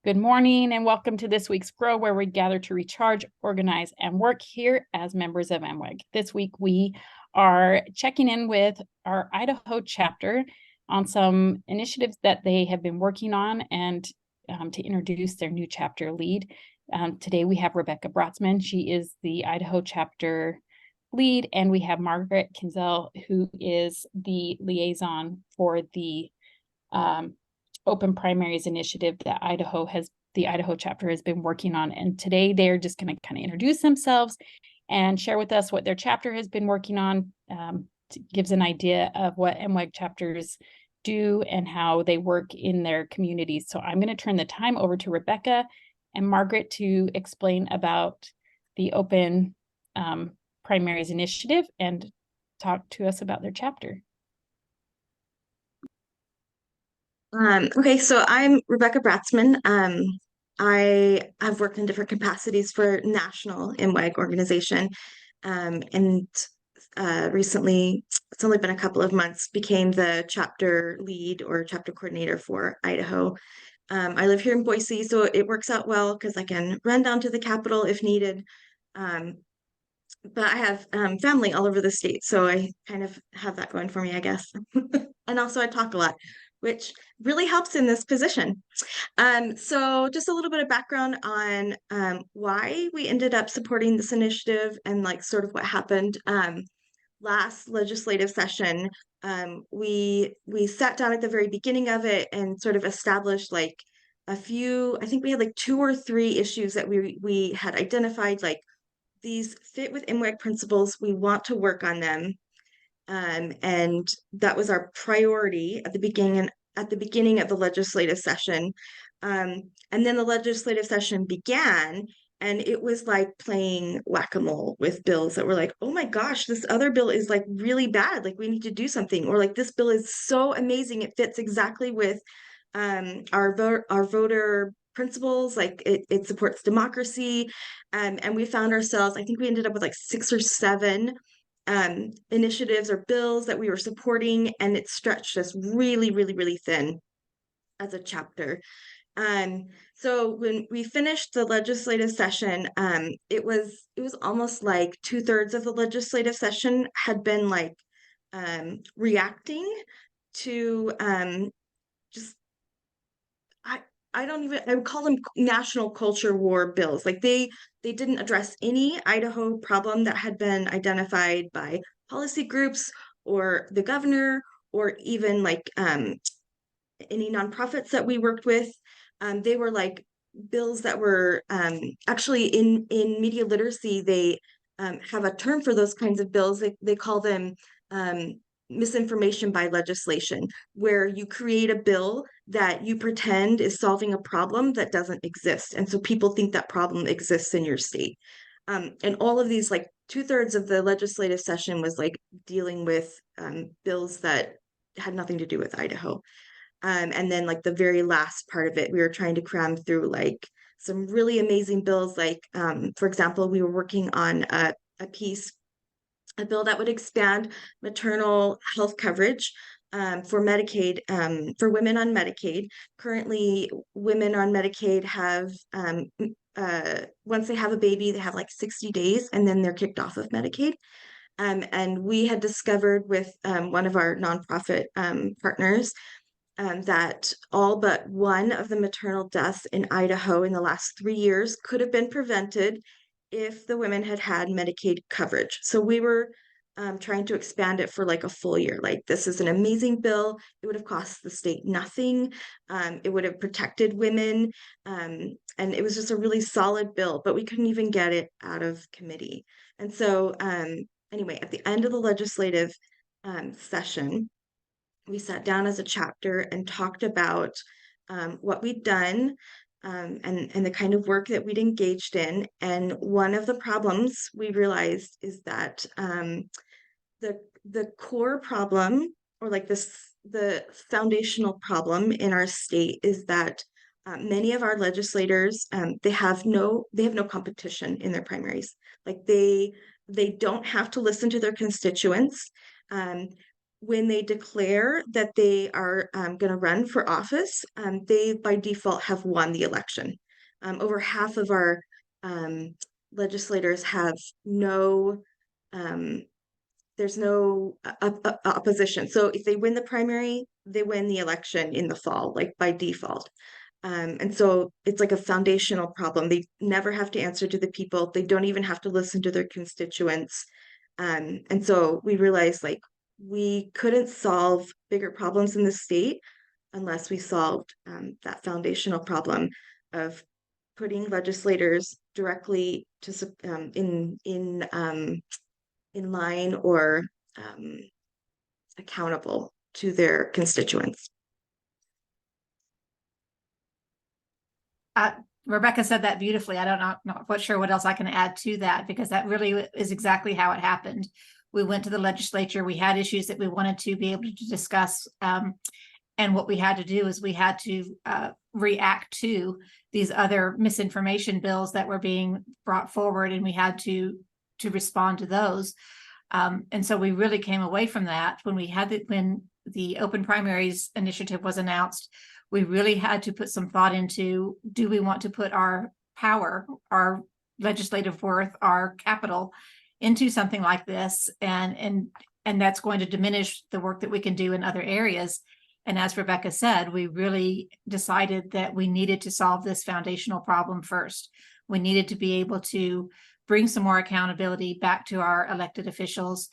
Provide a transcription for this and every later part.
Good morning and welcome to this week's Grow, where we gather to recharge, organize, and work here as members of MWEG. This week we are checking in with our Idaho chapter on some initiatives that they have been working on and to introduce their new chapter lead. Today we have Rebecca Bratsman. She is the Idaho chapter lead, and we have Margaret Kinzel, who is the liaison for the Open Primaries Initiative that the Idaho chapter has been working on. And today they're just going to kind of introduce themselves and share with us what their chapter has been working on. Gives an idea of what MWEG chapters do and how they work in their communities. So I'm going to turn the time over to Rebecca and Margaret to explain about the Open Primaries Initiative and talk to us about their chapter. Okay, so I'm Rebecca Bratsman. I have worked in different capacities for national MWEG organization, and recently, it's only been a couple of months, became the chapter lead or chapter coordinator for Idaho. I live here in Boise, so it works out well because I can run down to the capital if needed. But I have family all over the state, so I kind of have that going for me, I guess. And also I talk a lot, which really helps in this position. So just a little bit of background on why we ended up supporting this initiative and like sort of what happened. Last legislative session, we sat down at the very beginning of it and sort of established like a few, I think we had like 2 or 3 issues that we had identified, like these fit with MWEG principles, we want to work on them. And that was our priority at the beginning of the legislative session. And then the legislative session began, and it was like playing whack-a-mole with bills that were like, oh my gosh, this other bill is like really bad. Like we need to do something. Or like this bill is so amazing. It fits exactly with our voter principles, like it supports democracy. And we found ourselves, I think we ended up with like 6 or 7 initiatives or bills that we were supporting, and it stretched us really, really, really thin as a chapter. So when we finished the legislative session, it was almost like 2/3 of the legislative session had been like reacting to just I would call them national culture war bills. Like they didn't address any Idaho problem that had been identified by policy groups or the governor or even like any nonprofits that we worked with. They were like bills that were actually in media literacy. They have a term for those kinds of bills. They call them misinformation by legislation, where you create a bill that you pretend is solving a problem that doesn't exist. And so people think that problem exists in your state. And all of these, like 2/3 of the legislative session was like dealing with bills that had nothing to do with Idaho. And then like the very last part of it, we were trying to cram through like some really amazing bills. Like, for example, we were working on a bill that would expand maternal health coverage for Medicaid, for women on Medicaid. Currently, women on Medicaid have, once they have a baby, they have like 60 days and then they're kicked off of Medicaid. And we had discovered with one of our nonprofit partners that all but one of the maternal deaths in Idaho in the last 3 years could have been prevented if the women had had Medicaid coverage. So we were trying to expand it for like a full year. Like this is an amazing bill. It would have cost the state nothing. It would have protected women. And it was just a really solid bill, but we couldn't even get it out of committee. And so anyway, at the end of the legislative session, we sat down as a chapter and talked about what we'd done and the kind of work that we'd engaged in. And one of the problems we realized is that the core problem, or like the foundational problem in our state, is that many of our legislators they have no competition in their primaries. Like they don't have to listen to their constituents. when they declare that they are going to run for office, they by default have won the election. Over half of our legislators have no, there's no opposition. So if they win the primary, they win the election in the fall, like by default. And so it's like a foundational problem. They never have to answer to the people. They don't even have to listen to their constituents. And so we realized like we couldn't solve bigger problems in the state unless we solved that foundational problem of putting legislators directly to in line or accountable to their constituents. Rebecca said that beautifully. I don't know, not quite sure what else I can add to that, because that really is exactly how it happened. We went to the legislature. We had issues that we wanted to be able to discuss. And what we had to do is we had to react to these other misinformation bills that were being brought forward, and we had to respond to those. And so we really came away from that when when the Open Primaries Initiative was announced. We really had to put some thought into, do we want to put our power, our legislative worth, our capital into something like this? And that's going to diminish the work that we can do in other areas. And as Rebecca said, we really decided that we needed to solve this foundational problem first. We needed to be able to bring some more accountability back to our elected officials,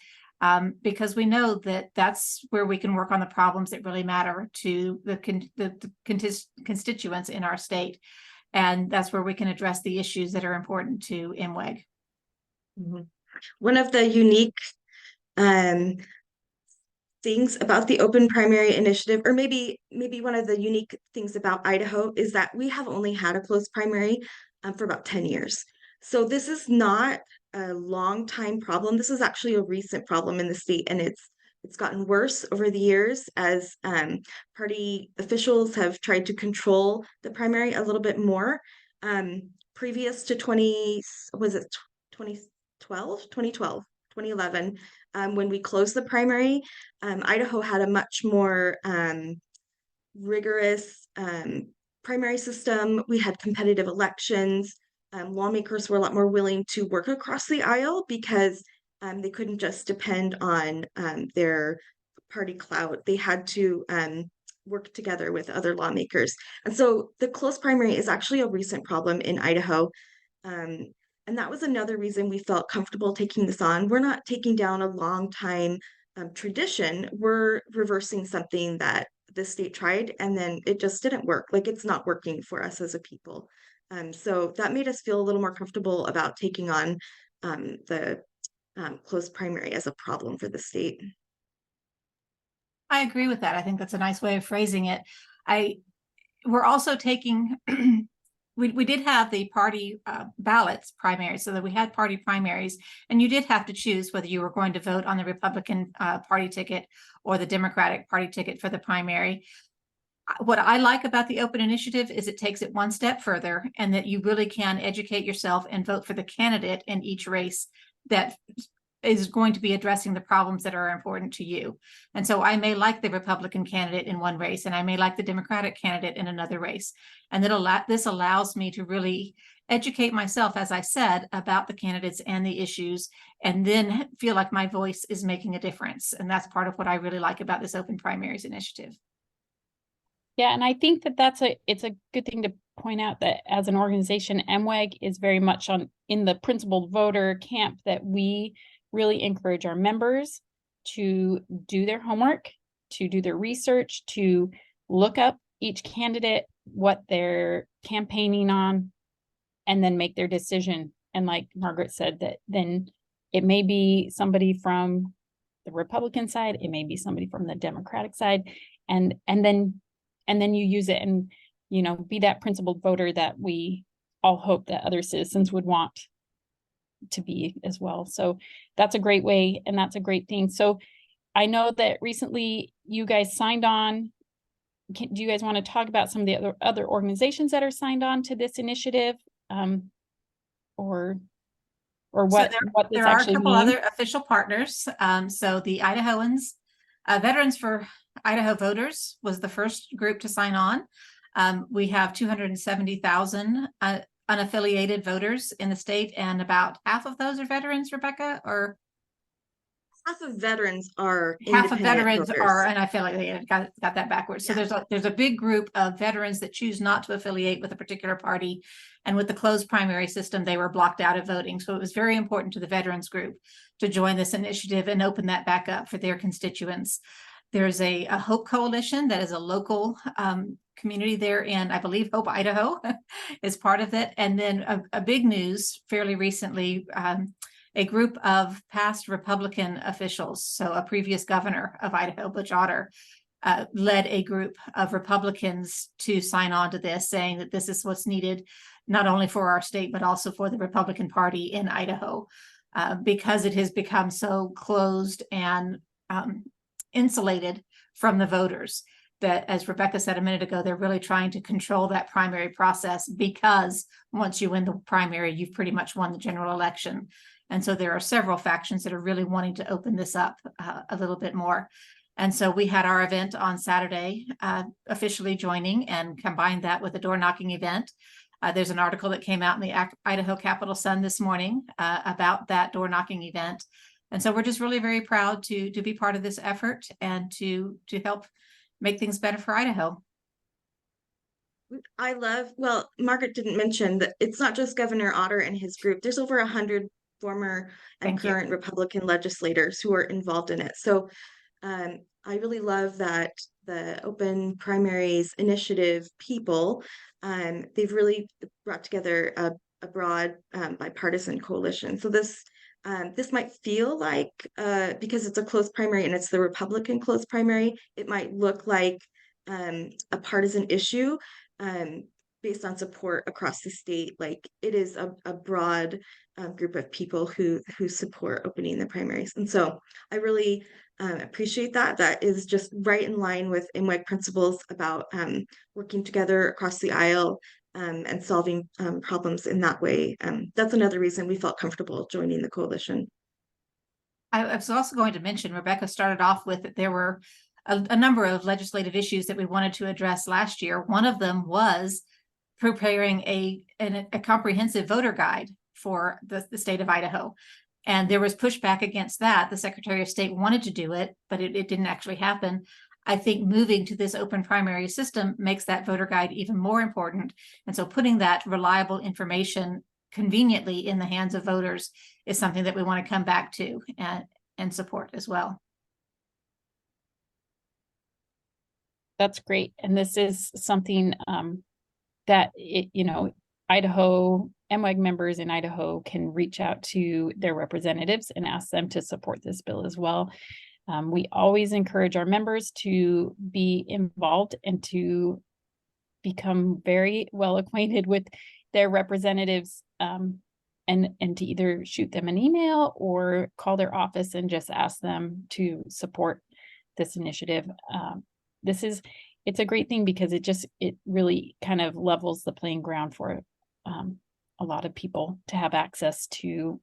because we know that that's where we can work on the problems that really matter to the constituents in our state. And that's where we can address the issues that are important to MWEG. Mm-hmm. One of the unique things about the Open Primary Initiative, or maybe one of the unique things about Idaho, is that we have only had a closed primary for about 10 years. So this is not a long time problem. This is actually a recent problem in the state, and it's gotten worse over the years as party officials have tried to control the primary a little bit more. Previous to 2011, when we closed the primary, Idaho had a much more rigorous primary system. We had competitive elections. Lawmakers were a lot more willing to work across the aisle because they couldn't just depend on their party clout. They had to work together with other lawmakers. And so the closed primary is actually a recent problem in Idaho. And that was another reason we felt comfortable taking this on. We're not taking down a long time tradition. We're reversing something that the state tried and then it just didn't work. Like, it's not working for us as a people. So that made us feel a little more comfortable about taking on the closed primary as a problem for the state. I agree with that. I think that's a nice way of phrasing it. We're also taking we did have the party ballots primaries, so that we had party primaries, and you did have to choose whether you were going to vote on the Republican party ticket or the Democratic party ticket for the primary. What I like about the Open Initiative is it takes it one step further, and that you really can educate yourself and vote for the candidate in each race that is going to be addressing the problems that are important to you. And so I may like the Republican candidate in one race, and I may like the Democratic candidate in another race. And this allows me to really educate myself, as I said, about the candidates and the issues, and then feel like my voice is making a difference. And that's part of what I really like about this Open Primaries Initiative. Yeah, and I think that it's a good thing to point out that as an organization, MWEG is very much in the principled voter camp, that we really encourage our members to do their homework, to do their research, to look up each candidate, what they're campaigning on, and then make their decision. And like Margaret said, that then it may be somebody from the Republican side, it may be somebody from the Democratic side, and then you use it and, be that principled voter that we all hope that other citizens would want to be as well. So that's a great way, and that's a great thing. So I know that recently you guys signed on. Do you guys want to talk about some of the other organizations that are signed on to this initiative, or what So what this there are a actually couple means? other official partners. So the Idahoans Veterans for Idaho Voters was the first group to sign on. We have 270,000 unaffiliated voters in the state, and about half of those are veterans, Rebecca, or half of veterans are half of independent veterans voters. are unaffiliated. Got that backwards. So Yeah. there's a big group of veterans that choose not to affiliate with a particular party, and with the closed primary system, they were blocked out of voting. So it was very important to the veterans group to join this initiative and open that back up for their constituents. There's a Hope Coalition that is a local community there in, I believe, Hope, Idaho is part of it. And then a big news fairly recently, a group of past Republican officials, so a previous governor of Idaho, Butch Otter, led a group of Republicans to sign on to this, saying that this is what's needed, not only for our state, but also for the Republican Party in Idaho, because it has become so closed and insulated from the voters that, as Rebecca said a minute ago, they're really trying to control that primary process, because once you win the primary, you've pretty much won the general election. And so there are several factions that are really wanting to open this up a little bit more. And so we had our event on Saturday, officially joining, and combined that with a door knocking event. There's an article that came out in the Idaho Capital Sun this morning about that door knocking event. And so we're just really very proud to be part of this effort and to help make things better for Idaho. Well, Margaret didn't mention that it's not just Governor Otter and his group. There's over 100 former and current Republican legislators who are involved in it. So I really love that the Open Primaries Initiative people, they've really brought together a broad bipartisan coalition. So this might feel like, because it's a closed primary and it's the Republican closed primary, it might look like a partisan issue based on support across the state. Like, it is a broad group of people who support opening the primaries. And so I really appreciate that. That is just right in line with MWEG principles about working together across the aisle and solving problems in that way. That's another reason we felt comfortable joining the coalition. I was also going to mention, Rebecca started off with that there were a number of legislative issues that we wanted to address last year. One of them was preparing a comprehensive voter guide for the state of Idaho. And there was pushback against that. The Secretary of State wanted to do it, but it didn't actually happen. I think moving to this open primary system makes that voter guide even more important. And so putting that reliable information conveniently in the hands of voters is something that we want to come back to and support as well. That's great. And this is something that Idaho MWEG members in Idaho can reach out to their representatives and ask them to support this bill as well. We always encourage our members to be involved and to become very well acquainted with their representatives, and to either shoot them an email or call their office and just ask them to support this initiative. It's a great thing because it really kind of levels the playing ground for a lot of people to have access to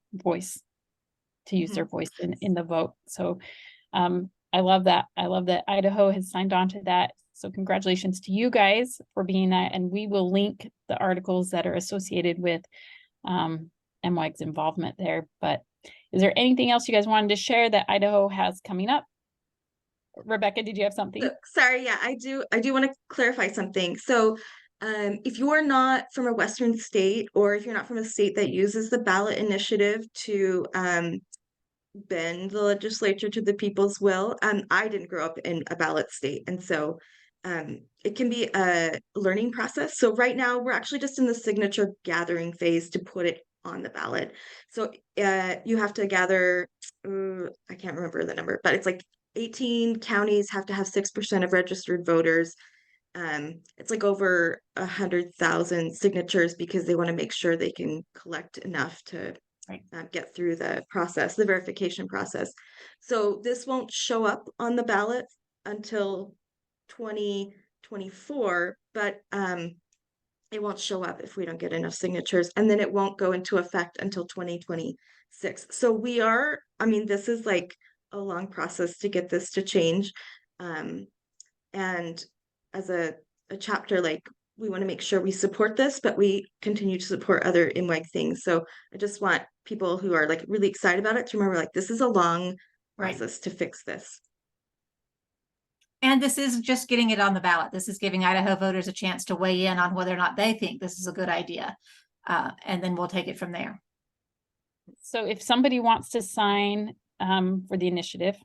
use their voice in the vote. So I love that. I love that Idaho has signed on to that. So congratulations to you guys for being that. And we will link the articles that are associated with MWEG's involvement there. But is there anything else you guys wanted to share that Idaho has coming up? Rebecca, did you have something? Sorry, yeah, I do want to clarify something. So if you are not from a Western state, or if you're not from a state that uses the ballot initiative to bend the legislature to the people's will, I didn't grow up in a ballot state, and so it can be a learning process. So right now we're actually just in the signature gathering phase to put it on the ballot. So you have to gather, I can't remember the number, but it's like 18 counties have to have 6% of registered voters. It's like over 100,000 signatures, because they want to make sure they can collect enough to get through the verification process. So this won't show up on the ballot until 2024, but it won't show up if we don't get enough signatures, and then it won't go into effect until 2026. So this is like a long process to get this to change. And as a chapter, like, we want to make sure we support this, but we continue to support other MWEG things. So I just want people who are like really excited about it to remember, like, this is a long process to fix this. And this is just getting it on the ballot. This is giving Idaho voters a chance to weigh in on whether or not they think this is a good idea. And then we'll take it from there. So if somebody wants to sign for the initiative,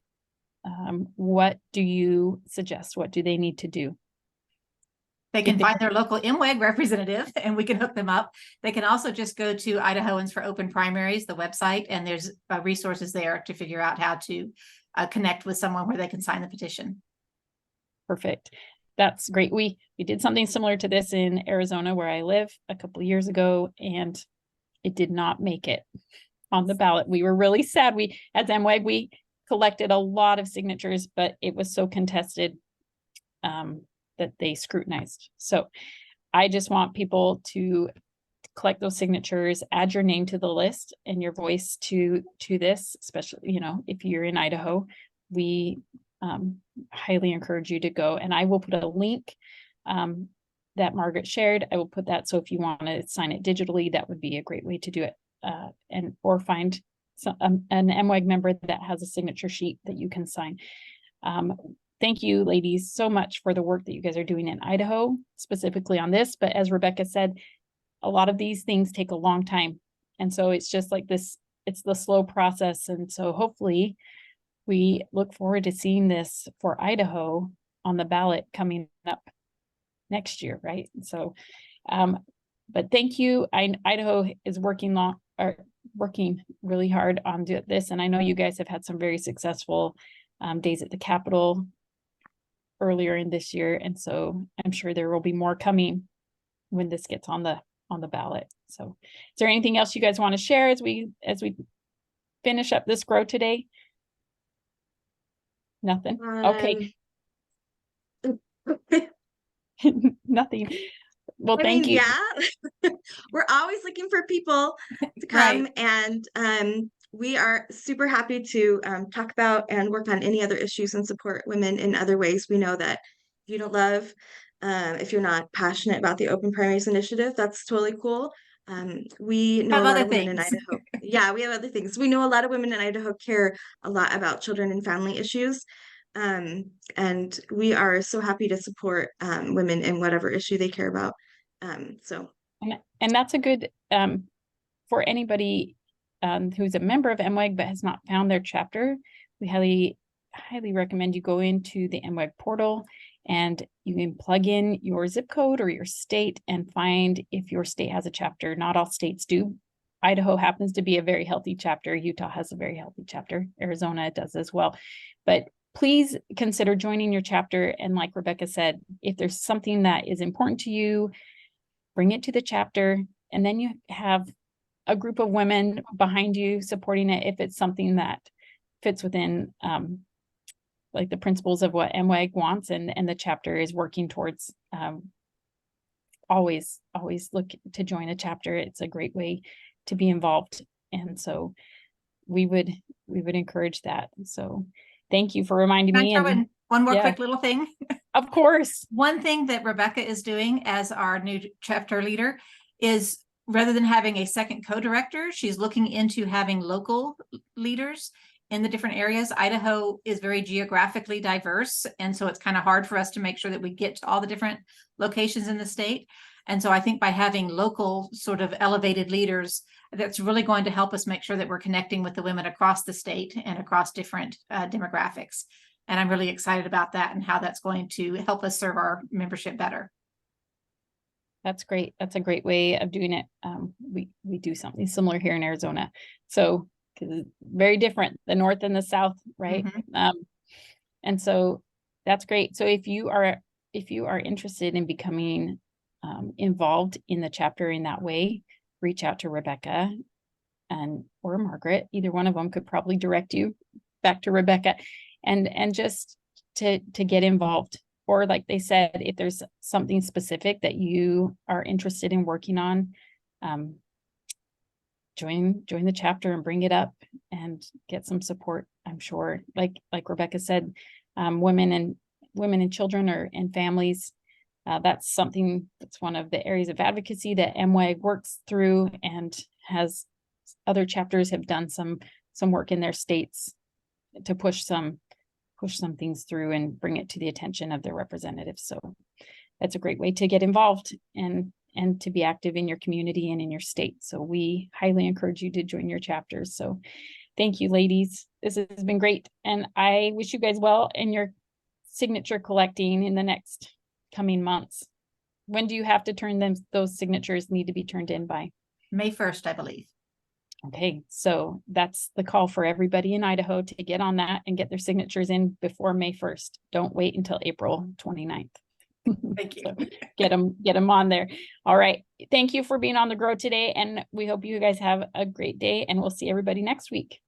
what do you suggest? What do they need to do? They can find their local MWEG representative and we can hook them up. They can also just go to Idahoans for Open Primaries, the website, and there's resources there to figure out how to connect with someone where they can sign the petition. Perfect. That's great. We did something similar to this in Arizona, where I live, a couple of years ago, and it did not make it on the ballot. We were really sad. We, as MWEG, we collected a lot of signatures, but it was so contested that they scrutinized. So I just want people to collect those signatures, add your name to the list and your voice to this, especially, you know, if you're in Idaho. We highly encourage you to go, and I will put a link that Margaret shared. I will put that, so if you want to sign it digitally, that would be a great way to do it, or find an MWEG member that has a signature sheet that you can sign. Thank you, ladies, so much for the work that you guys are doing in Idaho, specifically on this. But as Rebecca said, a lot of these things take a long time, and so it's just like this, it's the slow process. And so hopefully we look forward to seeing this for Idaho on the ballot coming up next year, right? So, but thank you. Idaho is working really hard on this, and I know you guys have had some very successful days at the Capitol earlier in this year, and so I'm sure there will be more coming when this gets on the ballot. So, is there anything else you guys want to share as we finish up this grow today? Nothing. Okay. Nothing. Well, thank you. Yeah, we're always looking for people to come, and we are super happy to talk about and work on any other issues and support women in other ways. We know that if you don't love, if you're not passionate about the Open Primaries Initiative, that's totally cool. We know a lot of women in Idaho. Yeah, we have other things. We know a lot of women in Idaho care a lot about children and family issues. And we are so happy to support women in whatever issue they care about. And that's a good, for anybody who's a member of MWEG but has not found their chapter, we highly recommend you go into the MWEG portal and you can plug in your zip code or your state and find if your state has a chapter. Not all states do. Idaho happens to be a very healthy chapter. Utah has a very healthy chapter. Arizona does as well. But please consider joining your chapter. And like Rebecca said, if there's something that is important to you, bring it to the chapter, and then you have a group of women behind you supporting it if it's something that fits within like the principles of what MWEG wants and the chapter is working towards. Always look to join a chapter. It's a great way to be involved. And so we would encourage that. So thank you for reminding me. And one more quick little thing. Of course. One thing that Rebecca is doing as our new chapter leader is, rather than having a second co-director, she's looking into having local leaders in the different areas. Idaho is very geographically diverse, and so it's kind of hard for us to make sure that we get to all the different locations in the state. And so I think by having local sort of elevated leaders, that's really going to help us make sure that we're connecting with the women across the state and across different demographics. And I'm really excited about that and how that's going to help us serve our membership better. That's great. That's a great way of doing it. We do something similar here in Arizona. So, because it's very different, the North and the South, right? Mm-hmm. And so that's great. So if you are interested in becoming involved in the chapter in that way, reach out to Rebecca or Margaret. Either one of them could probably direct you back to Rebecca, and just to get involved. Or like they said, if there's something specific that you are interested in working on, join the chapter and bring it up and get some support I'm sure, like Rebecca said, women and children and families. That's something that's one of the areas of advocacy that MWEG works through, and has other chapters have done some work in their states to push some things through and bring it to the attention of their representatives. So that's a great way to get involved and to be active in your community and in your state. So we highly encourage you to join your chapters. So thank you, ladies. This has been great. And I wish you guys well in your signature collecting in the next coming months. When do you have to turn them? Those signatures need to be turned in by? May 1st, I believe. Okay, so that's the call for everybody in Idaho to get on that and get their signatures in before May 1st. Don't wait until April 29th. Thank you. So get them on there. All right. Thank you for being on the Grow today. And we hope you guys have a great day, and we'll see everybody next week.